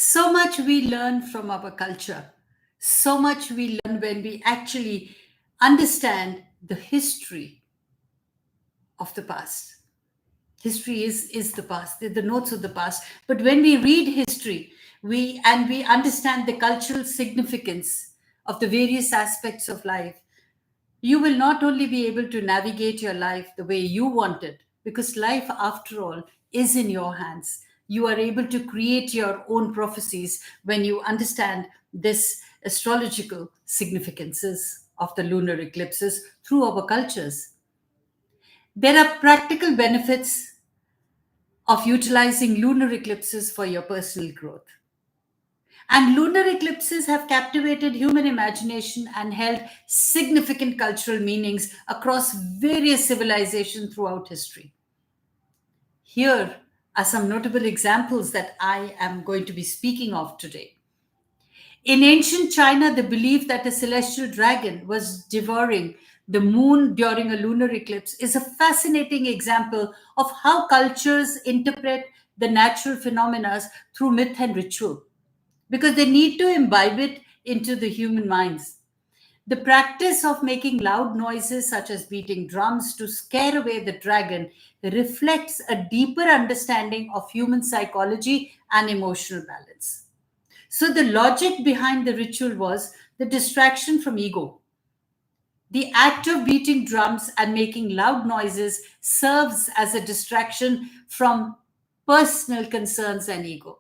So much we learn from our culture. So much we learn when we actually understand the history of the past. History is the past, the notes of the past. But when we read history, we understand the cultural significance of the various aspects of life, you will not only be able to navigate your life the way you want it, because life, after all, is in your hands. You are able to create your own prophecies when you understand this astrological significances of the lunar eclipses through our cultures. There are practical benefits of utilizing lunar eclipses for your personal growth. And lunar eclipses have captivated human imagination and held significant cultural meanings across various civilizations throughout history. Here are some notable examples that I am going to be speaking of today. In ancient China, the belief that a celestial dragon was devouring the moon during a lunar eclipse is a fascinating example of how cultures interpret the natural phenomena through myth and ritual, because they need to imbibe it into the human minds. The practice of making loud noises, such as beating drums to scare away the dragon, reflects a deeper understanding of human psychology and emotional balance. So, the logic behind the ritual was the distraction from ego. The act of beating drums and making loud noises serves as a distraction from personal concerns and ego.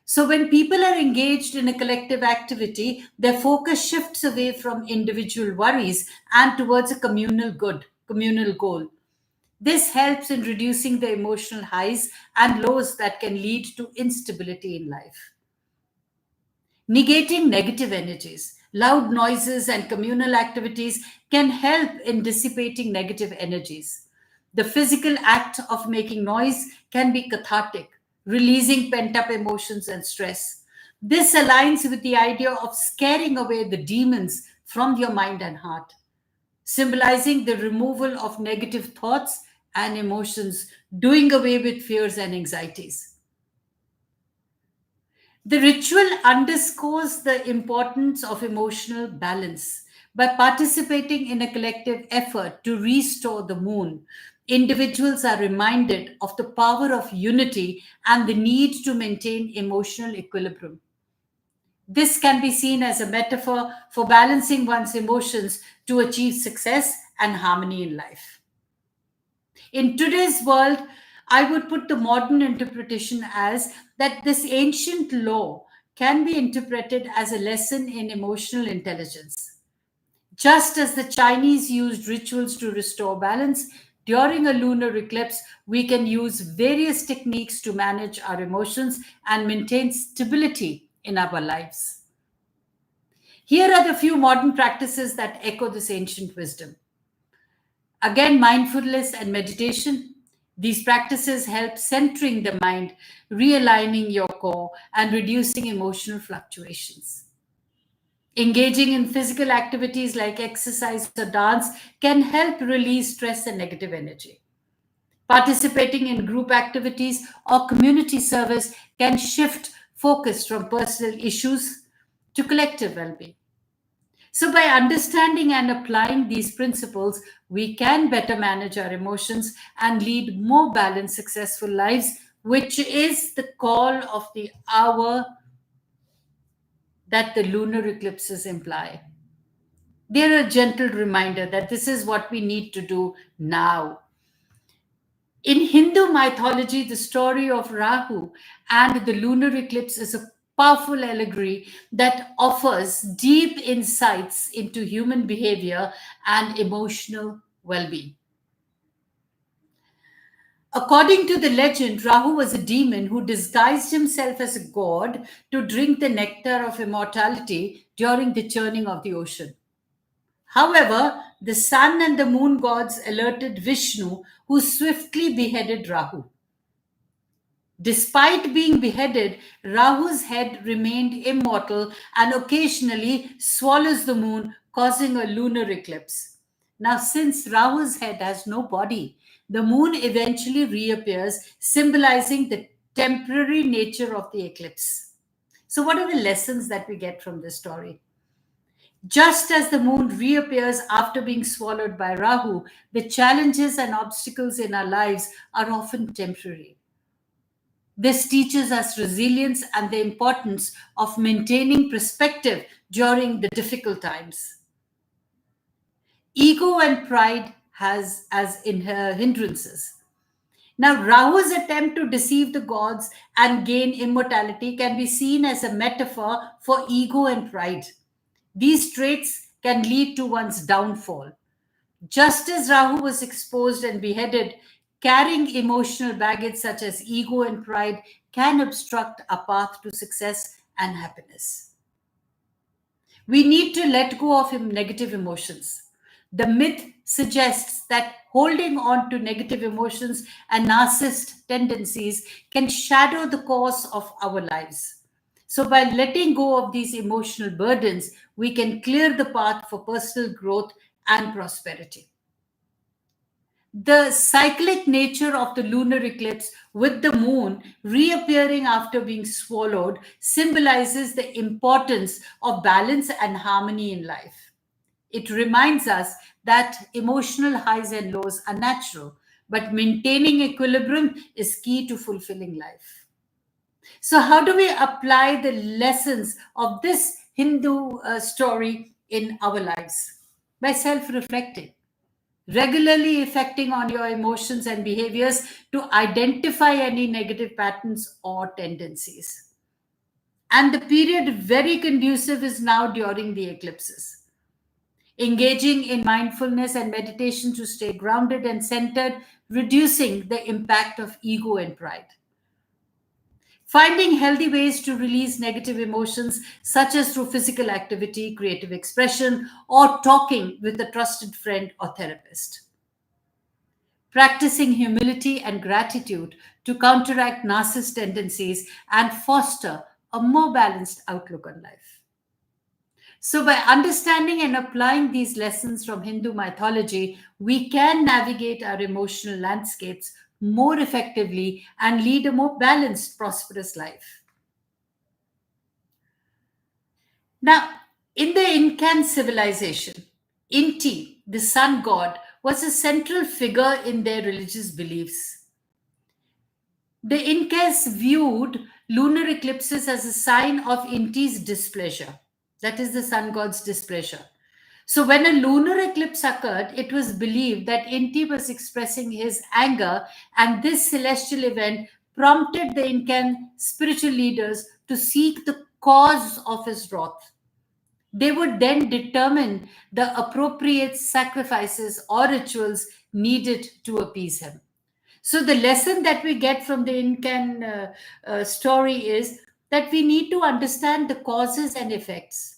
So, when people are engaged in a collective activity, their focus shifts away from individual worries and towards a communal goal. This helps in reducing the emotional highs and lows that can lead to instability in life. Negating negative energies. Loud noises and communal activities can help in dissipating negative energies. The physical act of making noise can be cathartic, releasing pent up emotions and stress. This aligns with the idea of scaring away the demons from your mind and heart, symbolizing the removal of negative thoughts and emotions, doing away with fears and anxieties. The ritual underscores the importance of emotional balance. By participating in a collective effort to restore the moon, individuals are reminded of the power of unity and the need to maintain emotional equilibrium. This can be seen as a metaphor for balancing one's emotions to achieve success and harmony in life. In today's world, I would put the modern interpretation as that this ancient law can be interpreted as a lesson in emotional intelligence. Just as the Chinese used rituals to restore balance, during a lunar eclipse, we can use various techniques to manage our emotions and maintain stability in our lives. Here are the few modern practices that echo this ancient wisdom. Again, mindfulness and meditation. These practices help centering the mind, realigning your core, and reducing emotional fluctuations. Engaging in physical activities like exercise or dance can help release stress and negative energy. Participating in group activities or community service can shift focus from personal issues to collective well being. So, by understanding and applying these principles, we can better manage our emotions and lead more balanced, successful lives, which is the call of the hour that the lunar eclipses imply. They're a gentle reminder that this is what we need to do now. In Hindu mythology, the story of Rahu and the lunar eclipse is a powerful allegory that offers deep insights into human behavior and emotional well being. According to the legend, Rahu was a demon who disguised himself as a god to drink the nectar of immortality during the churning of the ocean. However, the sun and the moon gods alerted Vishnu, who swiftly beheaded Rahu. Despite being beheaded, Rahu's head remained immortal and occasionally swallows the moon, causing a lunar eclipse. Now, since Rahu's head has no body, the moon eventually reappears, symbolizing the temporary nature of the eclipse. So, what are the lessons that we get from this story? Just as the moon reappears after being swallowed by Rahu, the challenges and obstacles in our lives are often temporary. This teaches us resilience and the importance of maintaining perspective during the difficult times. Ego and pride has as in hindrances. Now, Rahu's attempt to deceive the gods and gain immortality can be seen as a metaphor for ego and pride. These traits can lead to one's downfall. Just as Rahu was exposed and beheaded, carrying emotional baggage such as ego and pride can obstruct a path to success and happiness. We need to let go of negative emotions. The myth suggests that holding on to negative emotions and narcissist tendencies can shadow the course of our lives. So, by letting go of these emotional burdens, we can clear the path for personal growth and prosperity. The cyclic nature of the lunar eclipse, with the moon reappearing after being swallowed, symbolizes the importance of balance and harmony in life. It reminds us that emotional highs and lows are natural, but maintaining equilibrium is key to fulfilling life. So, how do we apply the lessons of this Hindu story in our lives? By self reflecting, regularly reflecting on your emotions and behaviors to identify any negative patterns or tendencies. And the period very conducive is now during the eclipses. Engaging in mindfulness and meditation to stay grounded and centered, reducing the impact of ego and pride. Finding healthy ways to release negative emotions, such as through physical activity, creative expression, or talking with a trusted friend or therapist. Practicing humility and gratitude to counteract narcissist tendencies and foster a more balanced outlook on life. So, by understanding and applying these lessons from Hindu mythology, we can navigate our emotional landscapes more effectively and lead a more balanced, prosperous life. Now, in the Incan civilization, Inti, the sun god, was a central figure in their religious beliefs. The Incas viewed lunar eclipses as a sign of Inti's displeasure, that is, the sun god's displeasure. So, when a lunar eclipse occurred, it was believed that Inti was expressing his anger, and this celestial event prompted the Incan spiritual leaders to seek the cause of his wrath. They would then determine the appropriate sacrifices or rituals needed to appease him. So, the lesson that we get from the Incan story is that we need to understand the causes and effects.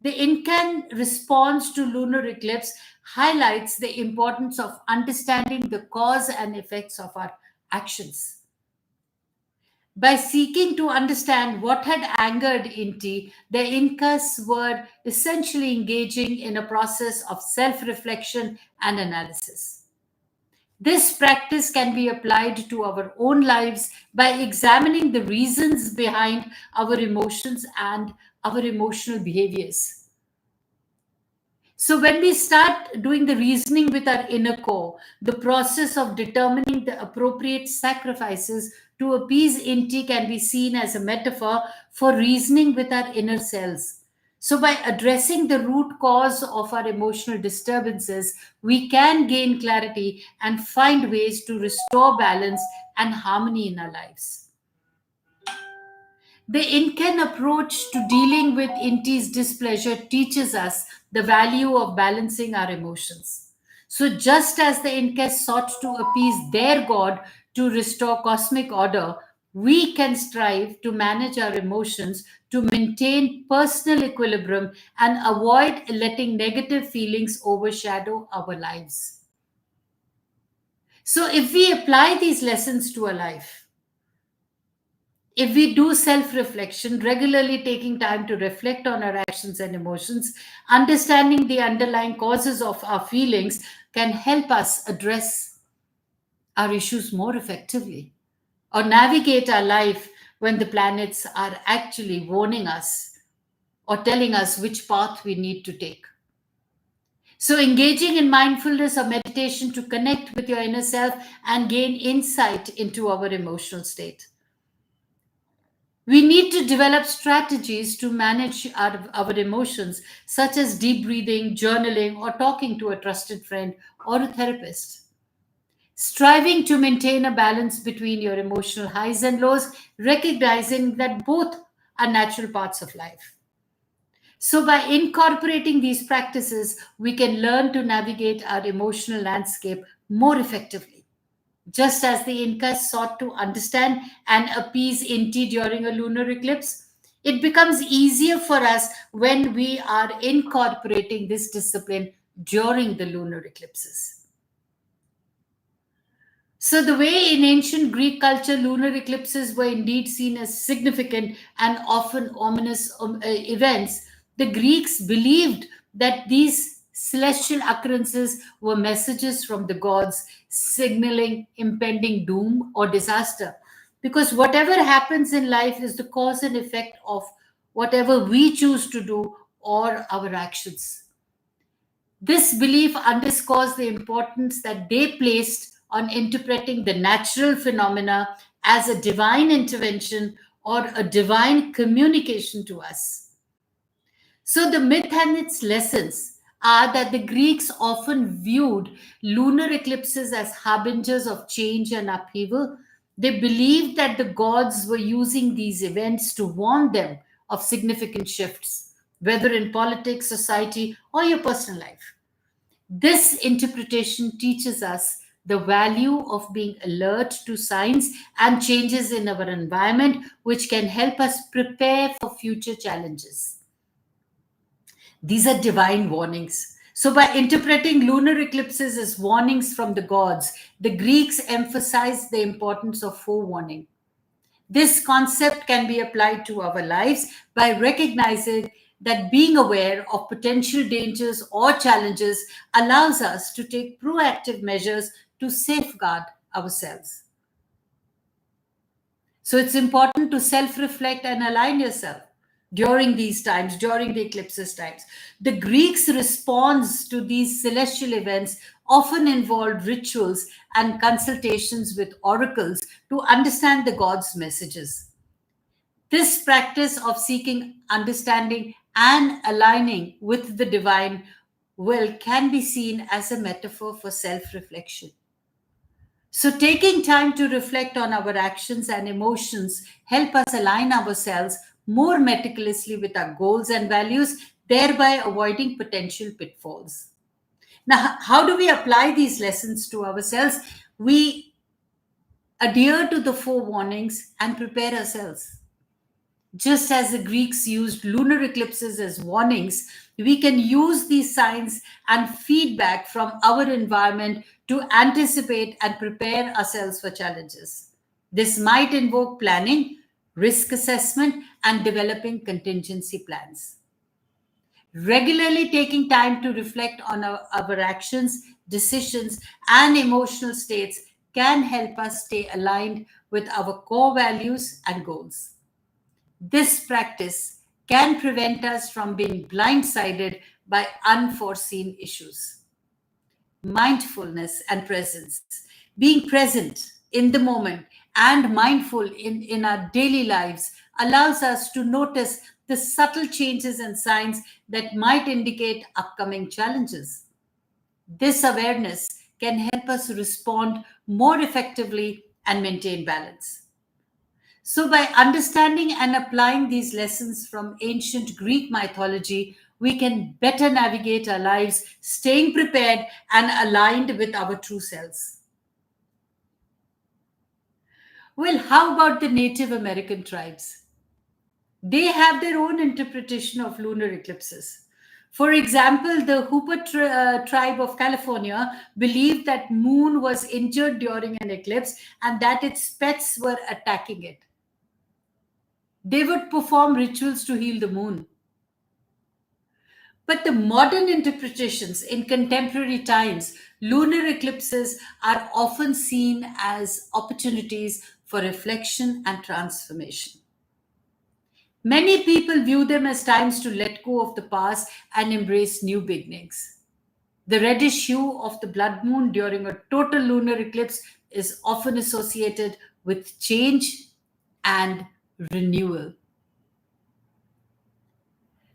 The Incan response to lunar eclipse highlights the importance of understanding the cause and effects of our actions. By seeking to understand what had angered Inti, the Incas were essentially engaging in a process of self reflection and analysis. This practice can be applied to our own lives by examining the reasons behind our emotions and our emotional behaviors. So, when we start doing the reasoning with our inner core, the process of determining the appropriate sacrifices to appease Inti can be seen as a metaphor for reasoning with our inner selves. So, by addressing the root cause of our emotional disturbances, we can gain clarity and find ways to restore balance and harmony in our lives. The Incan approach to dealing with Inti's displeasure teaches us the value of balancing our emotions. So, just as the Incas sought to appease their god to restore cosmic order, we can strive to manage our emotions to maintain personal equilibrium and avoid letting negative feelings overshadow our lives. So, if we apply these lessons to our life, if we do self reflection, regularly taking time to reflect on our actions and emotions, understanding the underlying causes of our feelings can help us address our issues more effectively or navigate our life when the planets are actually warning us or telling us which path we need to take. So, engaging in mindfulness or meditation to connect with your inner self and gain insight into our emotional state. We need to develop strategies to manage our emotions, such as deep breathing, journaling, or talking to a trusted friend or a therapist. Striving to maintain a balance between your emotional highs and lows, recognizing that both are natural parts of life. So, by incorporating these practices, we can learn to navigate our emotional landscape more effectively. Just as the Incas sought to understand and appease Inti during a lunar eclipse, it becomes easier for us when we are incorporating this discipline during the lunar eclipses. So, the way in ancient Greek culture lunar eclipses were indeed seen as significant and often ominous events, the Greeks believed that these celestial occurrences were messages from the gods signaling impending doom or disaster. Because whatever happens in life is the cause and effect of whatever we choose to do or our actions. This belief underscores the importance that they placed on interpreting the natural phenomena as a divine intervention or a divine communication to us. So, the myth and its lessons are that the Greeks often viewed lunar eclipses as harbingers of change and upheaval. They believed that the gods were using these events to warn them of significant shifts, whether in politics, society, or your personal life. This interpretation teaches us the value of being alert to signs and changes in our environment, which can help us prepare for future challenges. These are divine warnings. So, by interpreting lunar eclipses as warnings from the gods, the Greeks emphasized the importance of forewarning. This concept can be applied to our lives by recognizing that being aware of potential dangers or challenges allows us to take proactive measures to safeguard ourselves. So it's important to self reflect and align yourself during these times, during the eclipses times. The Greeks' response to these celestial events often involved rituals and consultations with oracles to understand the gods' messages. This practice of seeking understanding and aligning with the divine will can be seen as a metaphor for self reflection. So, taking time to reflect on our actions and emotions help us align ourselves more meticulously with our goals and values, thereby avoiding potential pitfalls. Now, how do we apply these lessons to ourselves? We adhere to the four warnings and prepare ourselves. Just as the Greeks used lunar eclipses as warnings, we can use these signs and feedback from our environment to anticipate and prepare ourselves for challenges. This might invoke planning, risk assessment, and developing contingency plans. Regularly taking time to reflect on our actions, decisions, and emotional states can help us stay aligned with our core values and goals. This practice can prevent us from being blindsided by unforeseen issues. Mindfulness and presence. Being present in the moment and mindful in our daily lives allows us to notice the subtle changes and signs that might indicate upcoming challenges. This awareness can help us respond more effectively and maintain balance. So, by understanding and applying these lessons from ancient Greek mythology, we can better navigate our lives, staying prepared and aligned with our true selves. Well, how about the Native American tribes? They have their own interpretation of lunar eclipses. For example, the Hooper tribe of California believed that moon was injured during an eclipse and that its pets were attacking it. They would perform rituals to heal the moon. But the modern interpretations in contemporary times, lunar eclipses are often seen as opportunities for reflection and transformation. Many people view them as times to let go of the past and embrace new beginnings. The reddish hue of the blood moon during a total lunar eclipse is often associated with change and renewal.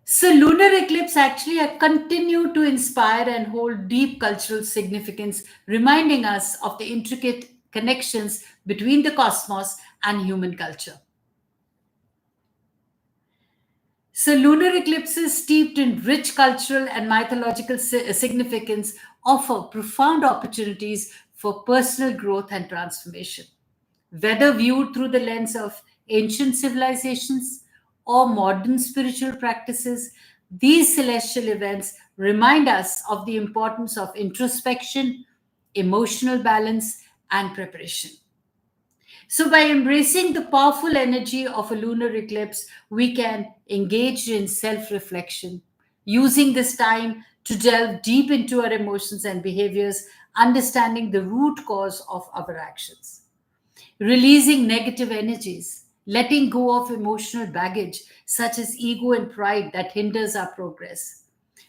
So, lunar eclipse actually continue to inspire and hold deep cultural significance, reminding us of the intricate connections between the cosmos and human culture. So, lunar eclipses, steeped in rich cultural and mythological significance, offer profound opportunities for personal growth and transformation. Whether viewed through the lens of ancient civilizations or modern spiritual practices, these celestial events remind us of the importance of introspection, emotional balance, and preparation. So, by embracing the powerful energy of a lunar eclipse, we can engage in self reflection, using this time to delve deep into our emotions and behaviors, understanding the root cause of our actions, releasing negative energies, letting go of emotional baggage such as ego and pride that hinders our progress.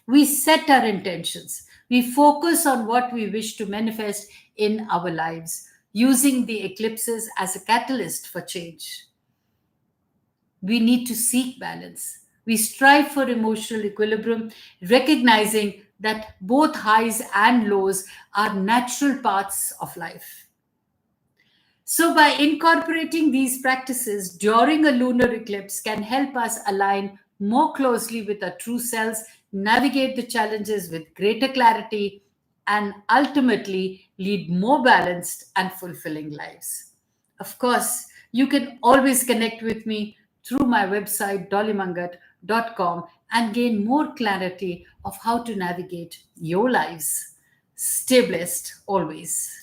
We set our intentions. We focus on what we wish to manifest in our lives, using the eclipses as a catalyst for change. We need to seek balance. We strive for emotional equilibrium, recognizing that both highs and lows are natural parts of life. So, by incorporating these practices during a lunar eclipse can help us align more closely with our true selves, navigate the challenges with greater clarity, and ultimately lead more balanced and fulfilling lives. Of course, you can always connect with me through my website dollymanghat.com and gain more clarity of how to navigate your lives. Stay blessed always.